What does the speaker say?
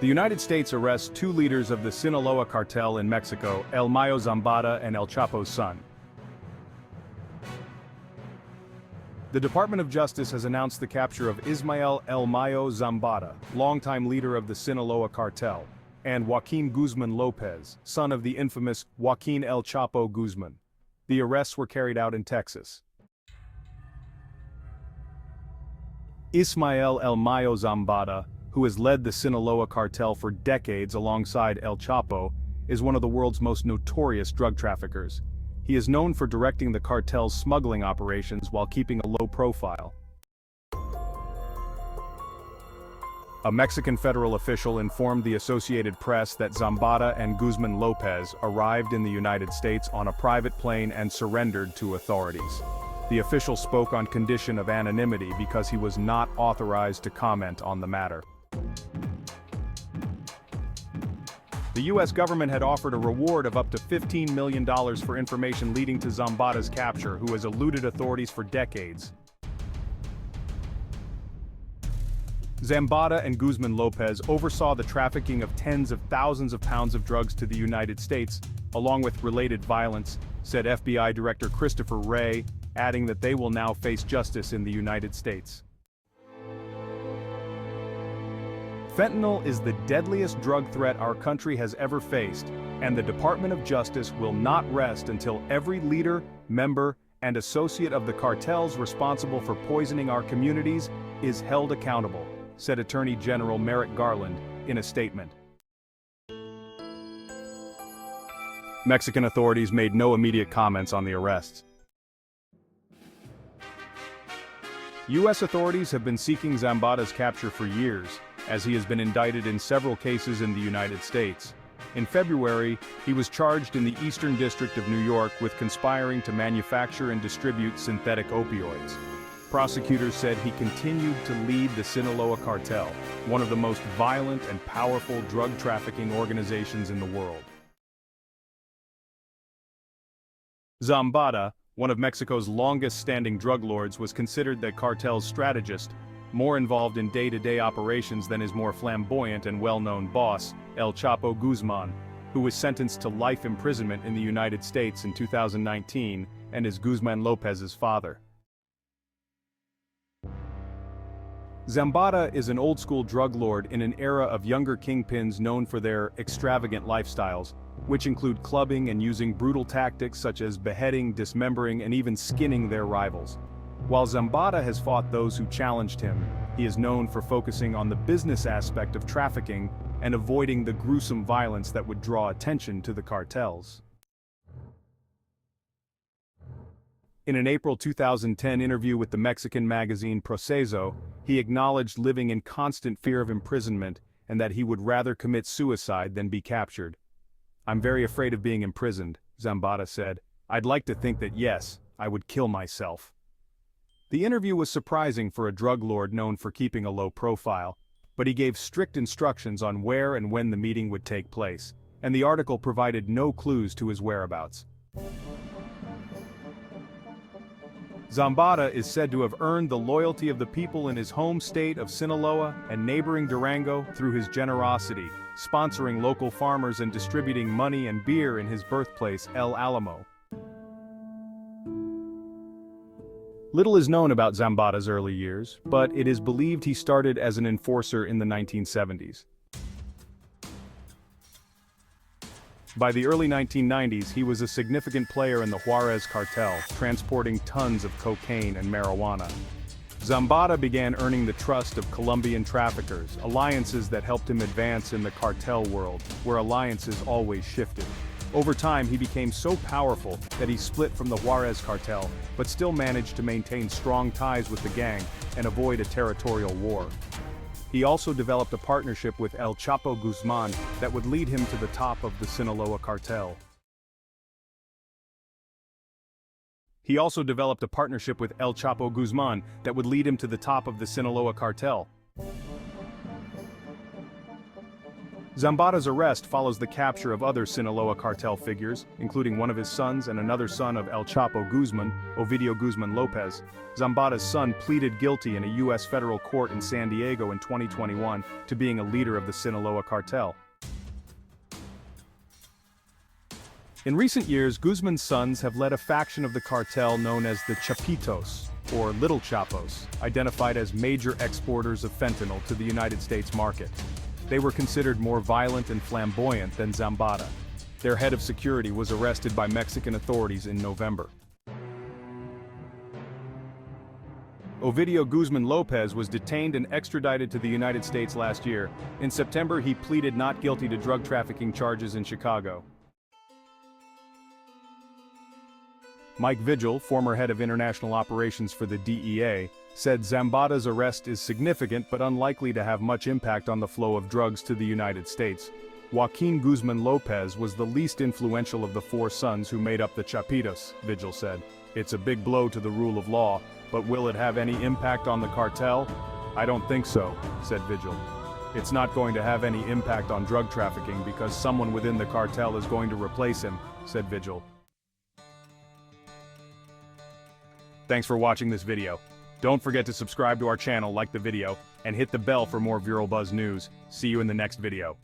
The United States arrests two leaders of the Sinaloa cartel in Mexico, El Mayo Zambada and El Chapo's son. The Department of Justice has announced the capture of Ismael El Mayo Zambada, longtime leader of the Sinaloa cartel, and Joaquín Guzmán López, son of the infamous Joaquín El Chapo Guzmán. The arrests were carried out in Texas. Ismael El Mayo Zambada, who has led the Sinaloa cartel for decades alongside El Chapo, is one of the world's most notorious drug traffickers. He is known for directing the cartel's smuggling operations while keeping a low profile. A Mexican federal official informed the Associated Press that Zambada and Guzmán López arrived in the United States on a private plane and surrendered to authorities. The official spoke on condition of anonymity because he was not authorized to comment on the matter. The U.S. government had offered a reward of up to $15 million for information leading to Zambada's capture, who has eluded authorities for decades. Zambada and Guzmán López oversaw the trafficking of tens of thousands of pounds of drugs to the United States, along with related violence, said FBI Director Christopher Wray, adding that they will now face justice in the United States. Fentanyl is the deadliest drug threat our country has ever faced, and the Department of Justice will not rest until every leader, member, and associate of the cartels responsible for poisoning our communities is held accountable, said Attorney General Merrick Garland in a statement. Mexican authorities made no immediate comments on the arrests. U.S. authorities have been seeking Zambada's capture for years, as he has been indicted in several cases in the United States. In February, he was charged in the Eastern District of New York with conspiring to manufacture and distribute synthetic opioids. Prosecutors said he continued to lead the Sinaloa cartel, one of the most violent and powerful drug trafficking organizations in the world. Zambada, one of Mexico's longest-standing drug lords, was considered the cartel's strategist, more involved in day-to-day operations than his more flamboyant and well-known boss, El Chapo Guzmán, who was sentenced to life imprisonment in the United States in 2019 and is Guzmán López's father. Zambada is an old-school drug lord in an era of younger kingpins known for their extravagant lifestyles, which include clubbing and using brutal tactics such as beheading, dismembering, and even skinning their rivals. While Zambada has fought those who challenged him, he is known for focusing on the business aspect of trafficking and avoiding the gruesome violence that would draw attention to the cartels. In an April 2010 interview with the Mexican magazine Proceso, he acknowledged living in constant fear of imprisonment and that he would rather commit suicide than be captured. "I'm very afraid of being imprisoned," Zambada said. "I'd like to think that yes, I would kill myself." The interview was surprising for a drug lord known for keeping a low profile, but he gave strict instructions on where and when the meeting would take place, and the article provided no clues to his whereabouts. Zambada is said to have earned the loyalty of the people in his home state of Sinaloa and neighboring Durango through his generosity, sponsoring local farmers and distributing money and beer in his birthplace, El Alamo. Little is known about Zambada's early years, but it is believed he started as an enforcer in the 1970s. By the early 1990s, he was a significant player in the Juarez cartel, transporting tons of cocaine and marijuana. Zambada began earning the trust of Colombian traffickers, alliances that helped him advance in the cartel world, where alliances always shifted. Over time, he became so powerful that he split from the Juarez cartel, but still managed to maintain strong ties with the gang and avoid a territorial war. He also developed a partnership with El Chapo Guzmán that would lead him to the top of the Sinaloa cartel. Zambada's arrest follows the capture of other Sinaloa cartel figures, including one of his sons and another son of El Chapo Guzman, Ovidio Guzmán López. Zambada's son pleaded guilty in a U.S. federal court in San Diego in 2021 to being a leader of the Sinaloa cartel. In recent years, Guzman's sons have led a faction of the cartel known as the Chapitos, or Little Chapos, identified as major exporters of fentanyl to the United States market. They were considered more violent and flamboyant than Zambada. Their head of security was arrested by Mexican authorities in November. Ovidio Guzmán López was detained and extradited to the United States last year. In September, he pleaded not guilty to drug trafficking charges in Chicago. Mike Vigil, former head of international operations for the DEA, said Zambada's arrest is significant but unlikely to have much impact on the flow of drugs to the United States. Joaquín Guzmán López was the least influential of the four sons who made up the Chapitos, Vigil said. It's a big blow to the rule of law, but will it have any impact on the cartel? I don't think so, said Vigil. It's not going to have any impact on drug trafficking because someone within the cartel is going to replace him, said Vigil. Thanks for watching this video. Don't forget to subscribe to our channel, like the video, and hit the bell for more Viral Buzz news. See you in the next video.